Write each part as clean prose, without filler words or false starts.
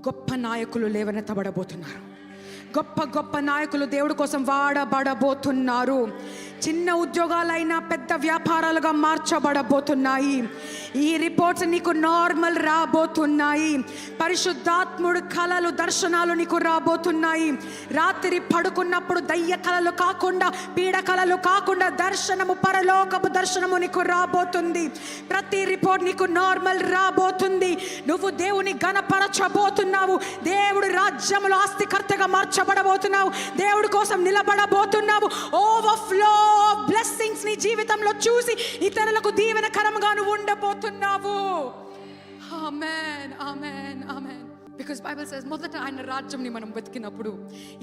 గొప్ప నాయకులు లేవనెత్తబడబోతున్నారు. గొప్ప గొప్ప నాయకులు దేవుడి కోసం వాడబడబోతున్నారు. చిన్న ఉద్యోగాలైనా పెద్ద వ్యాపారాలుగా మార్చబడబోతున్నాయి. ఈ రిపోర్ట్స్ నీకు నార్మల్ రాబోతున్నాయి. పరిశుద్ధాత్ముడు కళలు, దర్శనాలు నీకు రాబోతున్నాయి. రాత్రి పడుకున్నప్పుడు దయ్య కళలు కాకుండా, పీడ కళలు కాకుండా దర్శనము, పరలోకపు దర్శనము నీకు రాబోతుంది. ప్రతి రిపోర్ట్ నీకు నార్మల్ రాబోతుంది. నువ్వు దేవుని ఘనపరచబోతున్నావు. దేవుడి రాజ్యములో ఆస్తికర్తగా మార్చబడబోతున్నావు. దేవుడి కోసం నిలబడబోతున్నావు. ఓవర్ఫ్లో బ్లెస్సింగ్స్ నీ జీవితంలో చూసి ఇతరులకు దీవెనకరంగా నువ్వు ఉండబోతున్నావు. ఆమేన్, ఆమేన్, ఆమేన్. బికాస్ బైబిల్ సేస్ మొదట ఆయన రాజ్యంని మనం వెతికినప్పుడు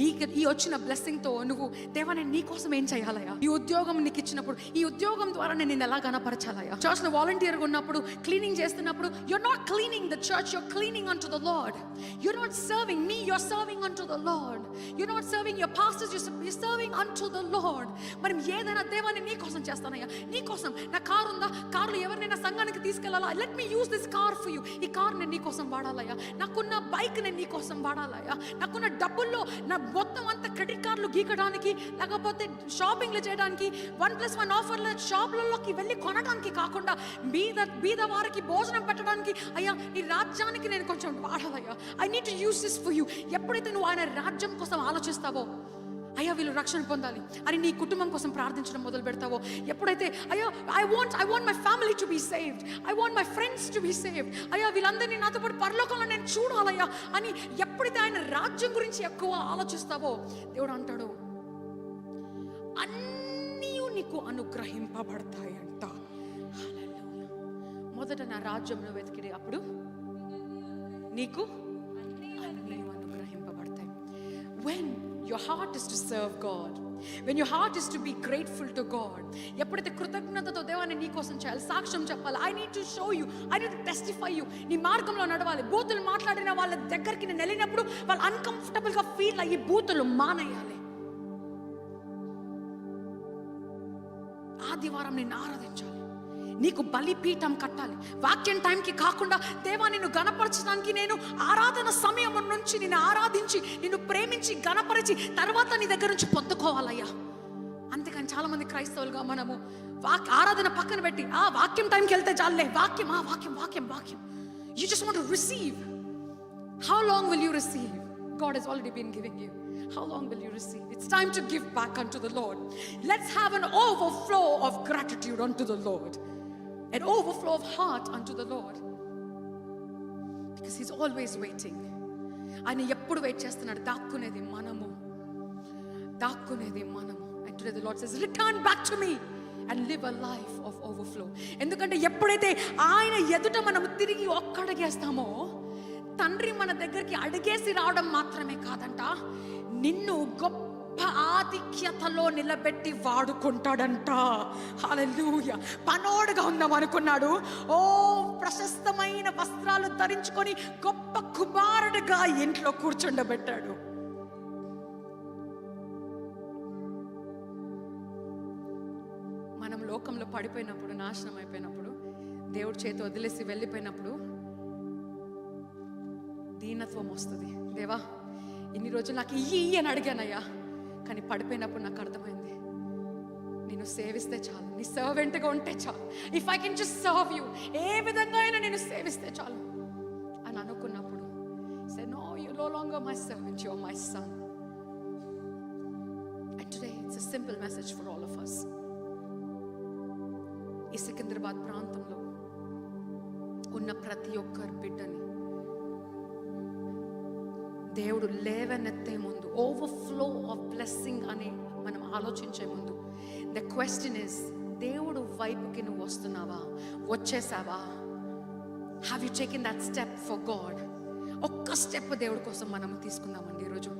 ఈ వచ్చిన బ్లెస్సింగ్తో నువ్వు దేవా నేను నీ కోసం ఏం చేయాలయా, ఈ ఉద్యోగం నీకు ఇచ్చినప్పుడు ఈ ఉద్యోగం ద్వారా నేను నిన్ను ఎలా గణపరచాలయా. చర్చ్లో వాలంటీర్గా ఉన్నప్పుడు, క్లీనింగ్ చేస్తున్నప్పుడు, you're not cleaning the church, you're cleaning unto the Lord. You're not serving me, you're serving unto the Lord. You're not serving your pastors, you're serving unto the Lord. మరి ఏదైనా దేవాన్ని నీ కోసం చేస్తానయ్యా. నీ కోసం నా car ఉందా, కారులో ఎవరినైనా సంఘానికి తీసుకెళ్లాలా, let me use this car for you. ఈ కార్ నేను నీ కోసం వాడాలయ్యా. నాకున్న బైక్ నేను నీ కోసం వాడాలయ్యా. నాకున్న డబ్బుల్లో నా మొత్తం అంతా క్రెడిట్ కార్డులు గీకడానికి, లేకపోతే షాపింగ్లు చేయడానికి, 1+1 ఆఫర్ల షాపులలోకి వెళ్ళి కొనడానికి కాకుండా బీద వారికి భోజనం పెట్టడానికి, అయ్యా నీ రాజ్యానికి నేను కొంచెం వాడాలయ్యా. I need to use this for you. ఎప్పుడైతే నువ్వు ఆయన రాజ్యం కోసం ఆలోచిస్తావో, అయ్యా వీళ్ళు రక్షణ పొందాలి అని నీ కుటుంబం కోసం ప్రార్థించడం మొదలు పెడతావో, ఎప్పుడైతే అయ్యా I want my family to be saved, I want my friends to be saved, అయ్యా వీళ్ళందరినీ నాతో పాటు పరలోకంలో నేను చూడాలయ్యా అని ఎప్పుడైతే ఆయన రాజ్యం గురించి ఎక్కువ ఆలోచిస్తావో, దేవుడు అంటాడు అన్నీ నీకు అనుగ్రహింపబడతాయంట. మొదట నా రాజ్యంలో వెతికిడే అప్పుడు నీకు అన్నీ అనుగ్రహింపబడతాయి. When your heart is to serve God, when your heart is to be grateful to God, ఎప్పుడైతే కృతజ్ఞతతో దేవాన్ని నీ కోసం చేయాలి, సాక్ష్యం చెప్పాలి, I need to show you, I need to testify you, నీ మార్గంలో నడవాలి. బూతులు మాట్లాడిన వాళ్ళ దగ్గరికి నేను వెళ్ళినప్పుడు వాళ్ళు అన్కంఫర్టబుల్గా ఫీల్ అయ్యి బూతులు మానేయాలి. ఆదివారం నిన్ను ఆరాధించాలి, నీకు బలిపీఠం కట్టాలి. వాక్యం టైంకి కాకుండా దేవా నిన్ను గణపరచడానికి నేను ఆరాధన సమయం నుంచి నిన్ను ఆరాధించి, నిన్ను ప్రేమించి, గణపరిచి తర్వాత నీ దగ్గర నుంచి పొందుకోవాలయ్యా. అంతేకాని చాలా మంది క్రైస్తవులుగా మనము ఆరాధన పక్కన పెట్టి ఆ వాక్యం టైంకి వెళ్తే చాలే, వాక్యం వాక్యం వాక్యం వాక్యం. You just want to receive. How long will you receive? God has already been giving you. How long will you receive? It's time to give back unto the Lord. Let's have an overflow of gratitude unto the Lord, an overflow of heart unto the Lord, because he's always waiting. ఆయన ఎప్పుడు wait చేస్తున్నాడు? దాక్కునేది మనము. And today the Lord says, return back to me and live a life of overflow. ఎందుకంటే ఎప్పుడైతే ఆయన ఎదుట మనము తిరిగి ఒక్కడిగేస్తామో, తండ్రి మన దగ్గరికి అడిగేసి రావడం మాత్రమే కాదంట, నిన్ను గొప్ప ఆధిక్యతలో నిలబెట్టి వాడుకుంటాడంట. హల్లెలూయా. పనోడుగా ఉందాం అనుకున్నాడు, ఓ ప్రశస్తమైన వస్త్రాలు ధరించుకొని గొప్ప కుమారుడిగా ఇంట్లో కూర్చుండబెట్టాడు. మనం లోకంలో పడిపోయినప్పుడు, నాశనం అయిపోయినప్పుడు, దేవుడి చేతి వదిలేసి వెళ్ళిపోయినప్పుడు దీనత్వం వస్తుంది. దేవా ఇన్ని రోజులు నాకు ఇయ్యి అని అడిగానయ్యా, కానీ పడిపోయినప్పుడు నాకు అర్థమైంది నేను సేవిస్తే చాలు, నీ సర్వెంట్గా ఉంటే చాలు. If I can just serve you, ఏ విధంగా అయినా నేను సేవిస్తే చాలు అని అనుకున్నప్పుడు, say no, you no longer my servant, you are my son. And today it's a simple message for all of us. ఈ సికింద్రాబాద్ ప్రాంతంలో ఉన్న ప్రతి ఒక్కరి బిడ్డని దేవుడు లేవనెత్తే ముందు, ఓవర్ఫ్లో ఆఫ్ బ్లెస్సింగ్ అని మనం ఆలోచించే ముందు, ద క్వశ్చన్ ఇస్, దేవుడు వైపుకి నువ్వు వస్తున్నావా, వచ్చేసావా? Have you taken that step for God? ఒక్క స్టెప్ దేవుడి కోసం మనం తీసుకుందామండి ఈరోజు.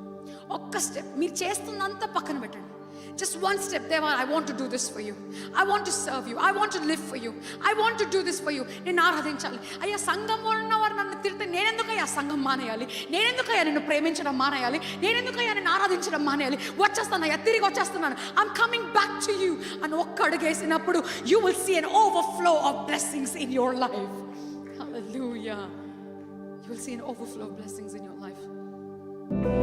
ఒక్క స్టెప్. మీరు చేస్తున్నంత పక్కన పెట్టండి. Just one step. Deva, I want to do this for you. I want to serve you. I want to live for you. I want to do this for you. నేను ఆరాధించాలి. అయ్యా సంఘంలో ఉన్నవారు నన్ను తిడితే నేనెందుకయ్యా సంఘం మానేయాలి? నేనెందుకయ్యా నిన్ను ప్రేమించడం మానేయాలి? నేనెందుకయ్యా నేను ఆరాధించడం మానేయాలి? వచ్చేస్తానయ్యా, తిరిగి వచ్చేస్తున్నాను. I'm coming back to you. అని ఒక్క అడుగేసినప్పుడు you will see an overflow of blessings in your life. Hallelujah. You will see an overflow of blessings in your life.